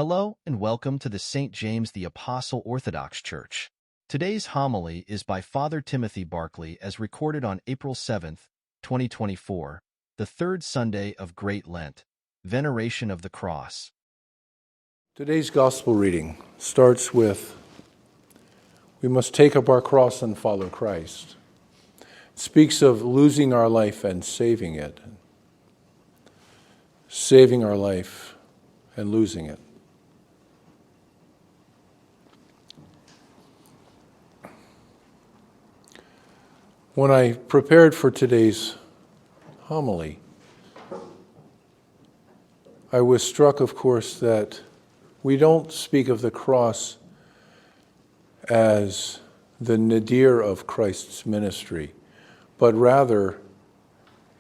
Hello and welcome to the St. James the Apostle Orthodox Church. Today's homily is by Father Timothy Barkley as recorded on April 7th, 2024, the third Sunday of Great Lent, Veneration of the Cross. Today's Gospel reading starts with, we must take up our cross and follow Christ. It speaks of losing our life and saving it. Saving our life and losing it. When I prepared for today's homily, I was struck, of course, that we don't speak of the cross as the nadir of Christ's ministry, but rather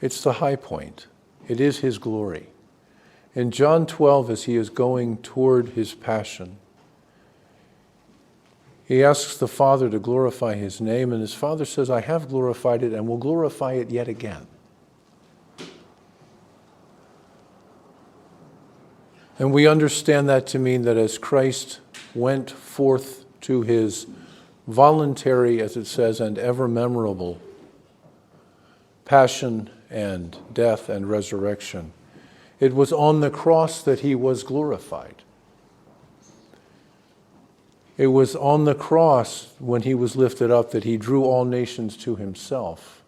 it's the high point. It is his glory. In John 12, as he is going toward his passion, he asks the Father to glorify his name, and his Father says, I have glorified it and will glorify it yet again. And we understand that to mean that as Christ went forth to his voluntary, as it says, and ever memorable passion and death and resurrection, it was on the cross that he was glorified. It was on the cross when he was lifted up that he drew all nations to himself.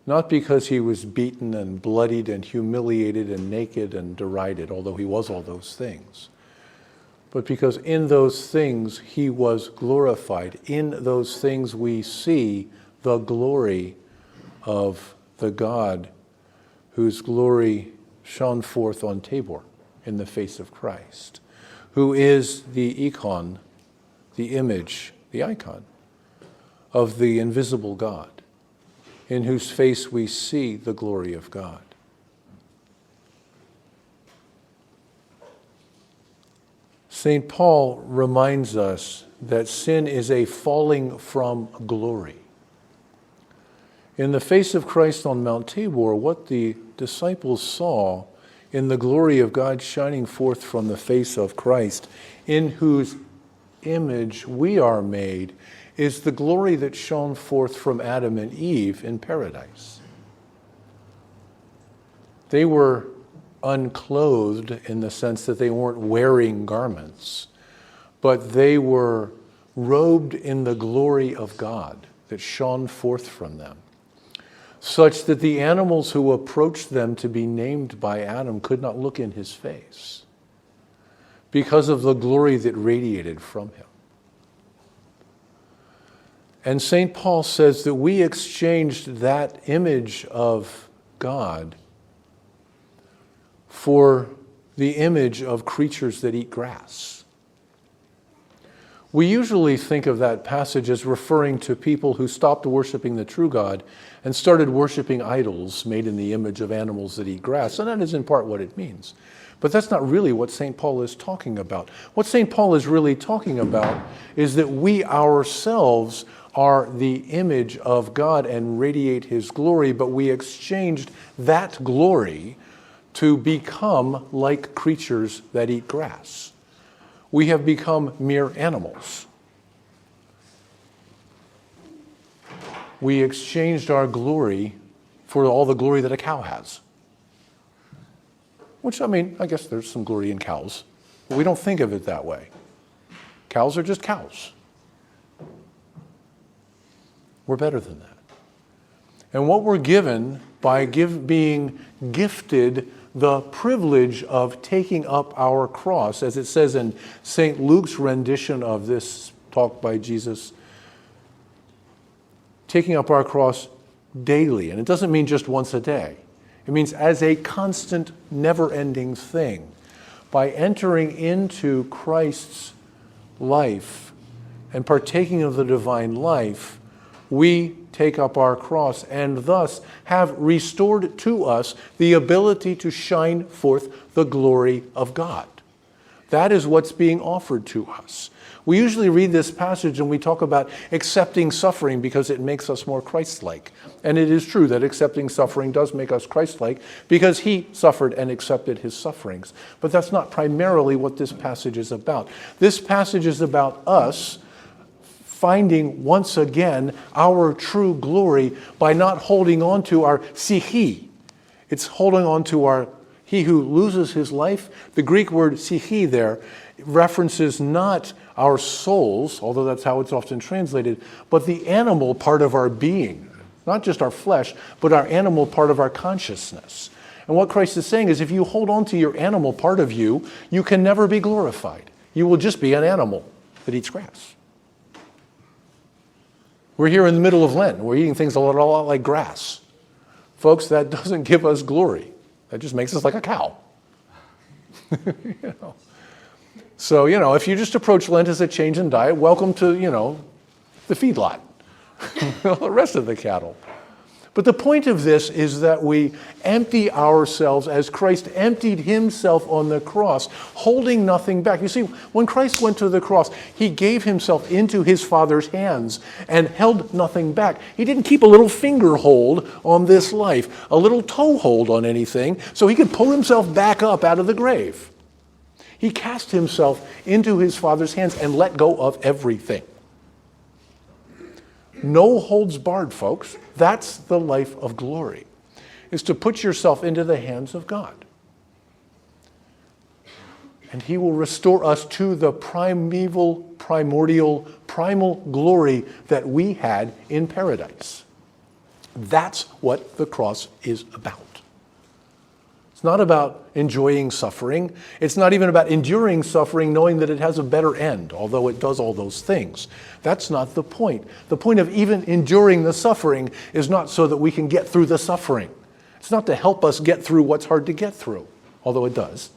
Not because he was beaten and bloodied and humiliated and naked and derided, although he was all those things, but because in those things he was glorified. In those things we see the glory of the God whose glory shone forth on Tabor in the face of Christ, who is the icon, the image, the icon of the invisible God, in whose face we see the glory of God. St. Paul reminds us that sin is a falling from glory. In the face of Christ on Mount Tabor, what the disciples saw in the glory of God shining forth from the face of Christ, in whose image we are made, is the glory that shone forth from Adam and Eve in paradise. They were unclothed in the sense that they weren't wearing garments, but they were robed in the glory of God that shone forth from them, such that the animals who approached them to be named by Adam could not look in his face because of the glory that radiated from him. And St. Paul says that we exchanged that image of God for the image of creatures that eat grass. We usually think of that passage as referring to people who stopped worshiping the true God and started worshiping idols made in the image of animals that eat grass. And that is in part what it means. But that's not really what St. Paul is talking about. What St. Paul is really talking about is that we ourselves are the image of God and radiate his glory, but we exchanged that glory to become like creatures that eat grass. We have become mere animals. We exchanged our glory for all the glory that a cow has. Which, I mean, I guess there's some glory in cows, but we don't think of it that way. Cows are just cows. We're better than that. And what we're given by being gifted the privilege of taking up our cross, as it says in St. Luke's rendition of this talk by Jesus, taking up our cross daily. And it doesn't mean just once a day. It means as a constant, never-ending thing. By entering into Christ's life and partaking of the divine life, we take up our cross and thus have restored to us the ability to shine forth the glory of God. That is what's being offered to us. We usually read this passage and we talk about accepting suffering because it makes us more Christ-like. And it is true that accepting suffering does make us Christ-like because he suffered and accepted his sufferings. But that's not primarily what this passage is about. This passage is about us finding once again our true glory by not holding on to our psyche. It's holding on to our he who loses his life. The Greek word psyche there references not our souls, although that's how it's often translated, but the animal part of our being. Not just our flesh, but our animal part of our consciousness. And what Christ is saying is if you hold on to your animal part of you, you can never be glorified. You will just be an animal that eats grass. We're here in the middle of Lent. We're eating things a lot like grass. Folks, that doesn't give us glory. That just makes us like a cow. You know. So, if you just approach Lent as a change in diet, welcome to, the feedlot, the rest of the cattle. But the point of this is that we empty ourselves as Christ emptied himself on the cross, holding nothing back. You see, when Christ went to the cross, he gave himself into his Father's hands and held nothing back. He didn't keep a little finger hold on this life, a little toe hold on anything, so he could pull himself back up out of the grave. He cast himself into his Father's hands and let go of everything. No holds barred, folks. That's the life of glory, is to put yourself into the hands of God. And he will restore us to the primal glory that we had in paradise. That's what the cross is about. It's not about enjoying suffering. It's not even about enduring suffering knowing that it has a better end, although it does all those things. That's not the point. The point of even enduring the suffering is not so that we can get through the suffering. It's not to help us get through what's hard to get through, although it does.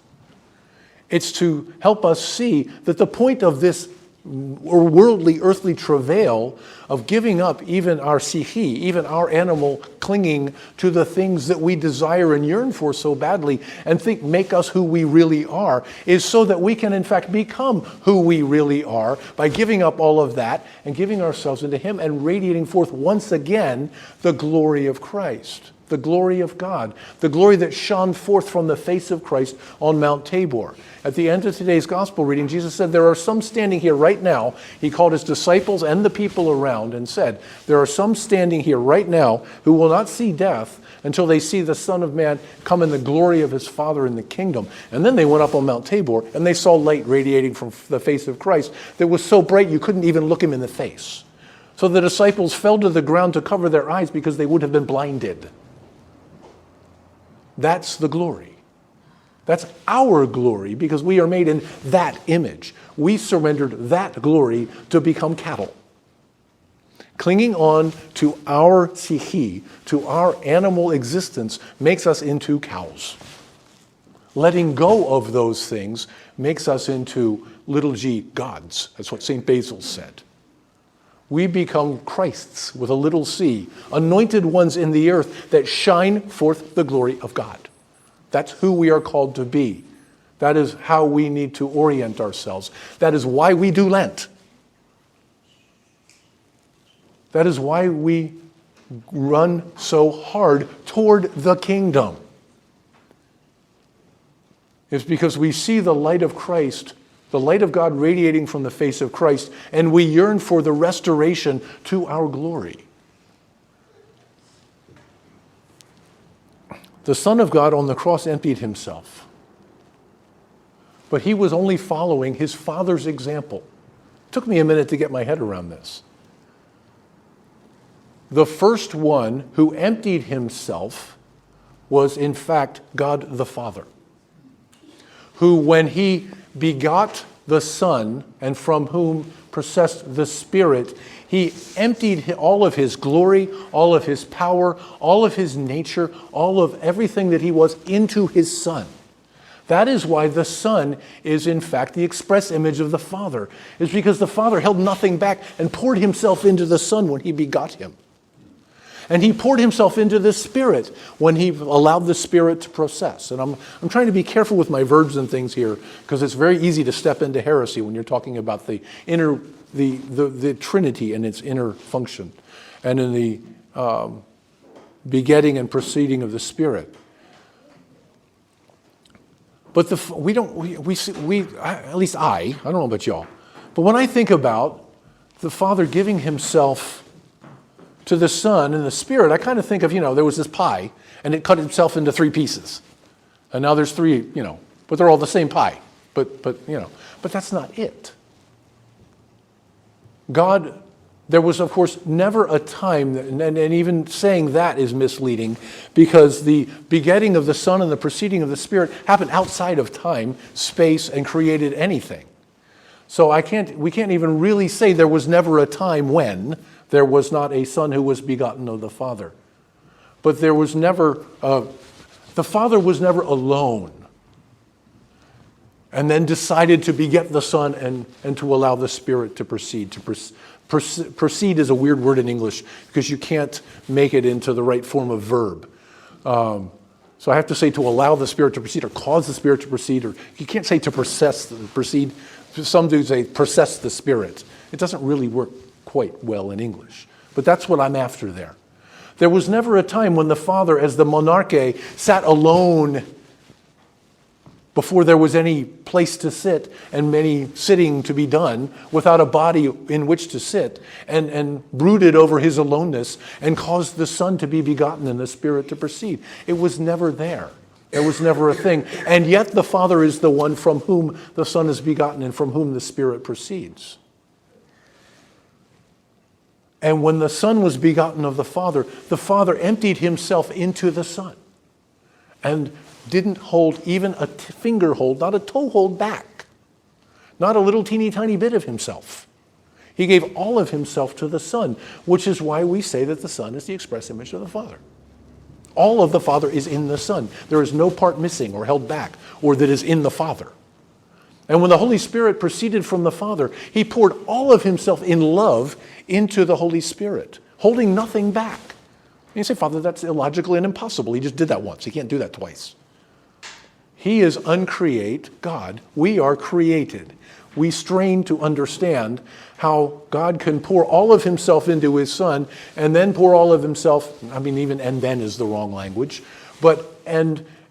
It's to help us see that the point of this worldly, earthly travail of giving up even our psyche, even our animal clinging to the things that we desire and yearn for so badly and think make us who we really are, is so that we can in fact become who we really are by giving up all of that and giving ourselves into him and radiating forth once again the glory of Christ, the glory of God, the glory that shone forth from the face of Christ on Mount Tabor. At the end of today's gospel reading, Jesus said, there are some standing here right now. He called his disciples and the people around and said, there are some standing here right now who will not see death until they see the Son of Man come in the glory of his Father in the kingdom. And then they went up on Mount Tabor and they saw light radiating from the face of Christ that was so bright you couldn't even look him in the face. So the disciples fell to the ground to cover their eyes because they would have been blinded. That's the glory. That's our glory because we are made in that image. We surrendered that glory to become cattle. Clinging on to our psyche, to our animal existence, makes us into cows. Letting go of those things makes us into little g gods. That's what St. Basil said. We become Christs with a little c, anointed ones in the earth that shine forth the glory of God. That's who we are called to be. That is how we need to orient ourselves. That is why we do Lent. That is why we run so hard toward the kingdom. It's because we see the light of Christ, the light of God radiating from the face of Christ, and we yearn for the restoration to our glory. The Son of God on the cross emptied himself. But he was only following his Father's example. It took me a minute to get my head around this. The first one who emptied himself was, in fact, God the Father, who, when he begot the Son and from whom processed the Spirit, he emptied all of his glory, all of his power, all of his nature, all of everything that he was into his Son. That is why the Son is in fact the express image of the Father. It's because the Father held nothing back and poured himself into the Son when he begot him. And he poured himself into the Spirit when he allowed the Spirit to process. And I'm trying to be careful with my verbs and things here, because it's very easy to step into heresy when you're talking about the Trinity and its inner function, and in the begetting and proceeding of the Spirit. But at least I don't know about y'all, but when I think about the Father giving himself to the Son and the Spirit, I kind of think of, there was this pie, and it cut itself into 3 pieces. And now there's 3, but they're all the same pie. But that's not it. God, there was, of course, never a time, and even saying that is misleading, because the begetting of the Son and the proceeding of the Spirit happened outside of time, space, and created anything. So we can't even really say there was never a time when there was not a Son who was begotten of the Father. But there was never, the Father was never alone, and then decided to beget the Son and to allow the Spirit to proceed. Proceed is a weird word in English because you can't make it into the right form of verb. So I have to say to allow the Spirit to proceed, or cause the Spirit to proceed, or you can't say to proceed. Some do say process the Spirit. It doesn't really work quite well in English. But that's what I'm after there. There was never a time when the Father, as the monarche, sat alone before there was any place to sit and many sitting to be done, without a body in which to sit, and brooded over his aloneness and caused the Son to be begotten and the Spirit to proceed. It was never there. There was never a thing. And yet the Father is the one from whom the Son is begotten and from whom the Spirit proceeds. And when the Son was begotten of the Father emptied himself into the Son and didn't hold even a finger hold, not a toe hold back, not a little teeny tiny bit of himself. He gave all of himself to the Son, which is why we say that the Son is the express image of the Father. All of the Father is in the Son. There is no part missing or held back or that is in the Father. And when the Holy Spirit proceeded from the Father, he poured all of himself in love into the Holy Spirit, holding nothing back. And you say, Father, that's illogical and impossible. He just did that once. He can't do that twice. He is uncreate God. We are created. We strain to understand how God can pour all of himself into his Son and then pour all of himself, even "and then" is the wrong language,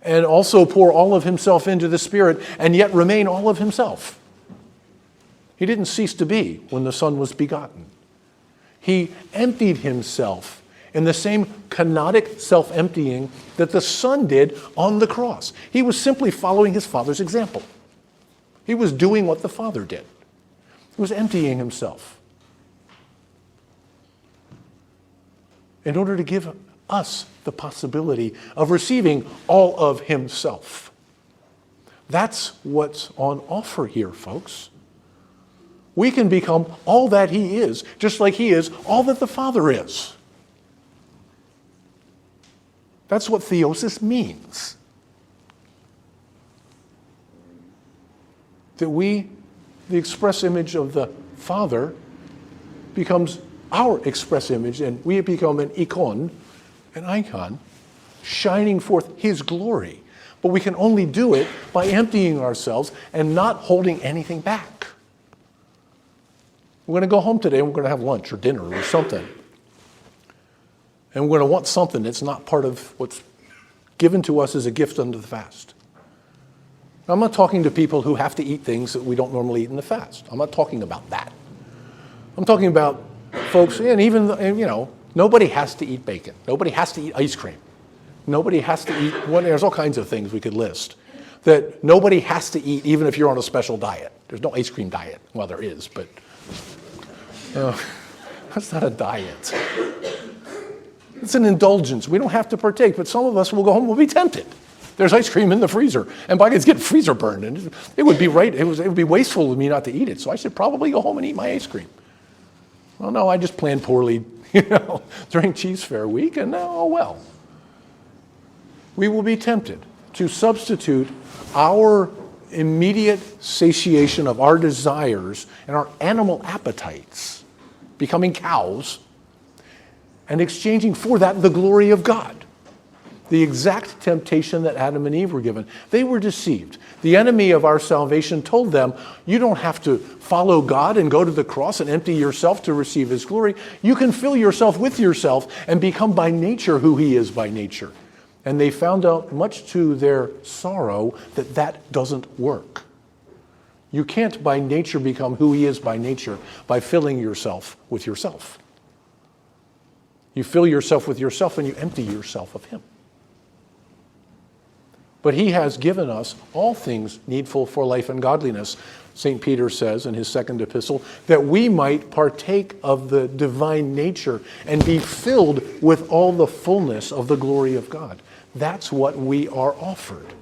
and also pour all of himself into the Spirit and yet remain all of himself. He didn't cease to be when the Son was begotten. He emptied himself in the same kenotic self-emptying that the Son did on the cross. He was simply following his Father's example. He was doing what the Father did. He was emptying himself in order to give us the possibility of receiving all of himself. That's what's on offer here, folks. We can become all that he is, just like he is all that the Father is. That's what theosis means. That we, the express image of the Father, becomes our express image, and we become an icon, shining forth his glory. But we can only do it by emptying ourselves and not holding anything back. We're going to go home today and we're going to have lunch or dinner or something. And we're going to want something that's not part of what's given to us as a gift under the fast. I'm not talking to people who have to eat things that we don't normally eat in the fast. I'm not talking about that. I'm talking about folks, nobody has to eat bacon. Nobody has to eat ice cream. Nobody has to eat, there's all kinds of things we could list that nobody has to eat even if you're on a special diet. There's no ice cream diet. Well, there is, but that's not a diet. It's an indulgence. We don't have to partake, but some of us will go home and will be tempted. There's ice cream in the freezer, and by God, it's getting freezer burned, and it would be it would be wasteful of me not to eat it, so I should probably go home and eat my ice cream. Well, no, I just planned poorly, during Cheese Fair week, and oh well. We will be tempted to substitute our immediate satiation of our desires and our animal appetites, becoming cows, and exchanging for that the glory of God. The exact temptation that Adam and Eve were given. They were deceived. The enemy of our salvation told them, you don't have to follow God and go to the cross and empty yourself to receive his glory. You can fill yourself with yourself and become by nature who he is by nature. And they found out, much to their sorrow, that that doesn't work. You can't by nature become who he is by nature by filling yourself with yourself. You fill yourself with yourself and you empty yourself of him. But he has given us all things needful for life and godliness, St. Peter says in his second epistle, that we might partake of the divine nature and be filled with all the fullness of the glory of God. That's what we are offered.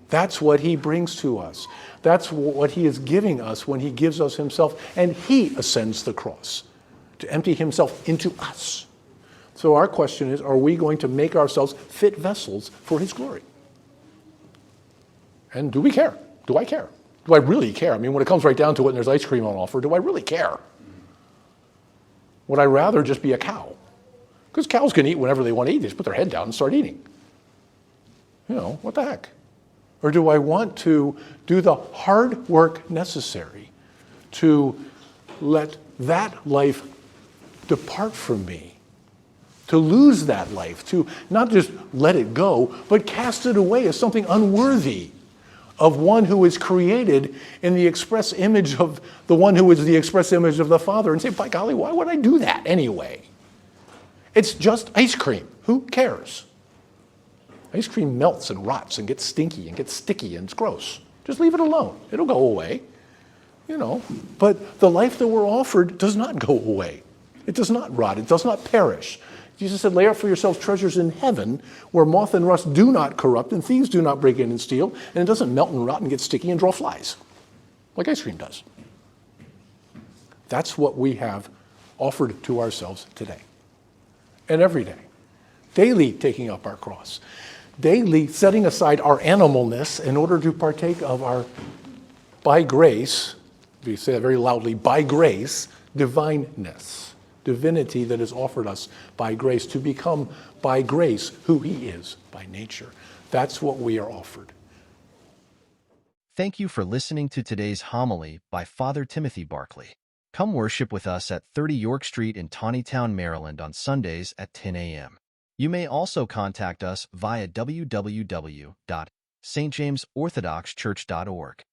That's what he brings to us. That's what he is giving us when he gives us himself, and he ascends the cross to empty himself into us. So our question is, are we going to make ourselves fit vessels for his glory? And do we care? Do I care? Do I really care? I mean, when it comes right down to it and there's ice cream on offer, do I really care? Would I rather just be a cow? Because cows can eat whenever they want to eat. They just put their head down and start eating. You know, what the heck? Or do I want to do the hard work necessary to let that life depart from me? To lose that life, to not just let it go, but cast it away as something unworthy of one who is created in the express image of the one who is the express image of the Father, and say, by golly, why would I do that anyway? It's just ice cream. Who cares? Ice cream melts and rots and gets stinky and gets sticky and it's gross. Just leave it alone. It'll go away. You know, but the life that we're offered does not go away. It does not rot. It does not perish. Jesus said, lay up for yourselves treasures in heaven where moth and rust do not corrupt and thieves do not break in and steal, and it doesn't melt and rot and get sticky and draw flies like ice cream does. That's what we have offered to ourselves today and every day. Daily taking up our cross. Daily setting aside our animalness in order to partake of our, by grace, we say that very loudly, by grace, divineness. Divinity that is offered us by grace, to become by grace who he is by nature. That's what we are offered. Thank you for listening to today's homily by Father Timothy Barkley. Come worship with us at 30 York Street in Taneytown, Maryland on Sundays at 10 a.m. You may also contact us via www.stjamesorthodoxchurch.org.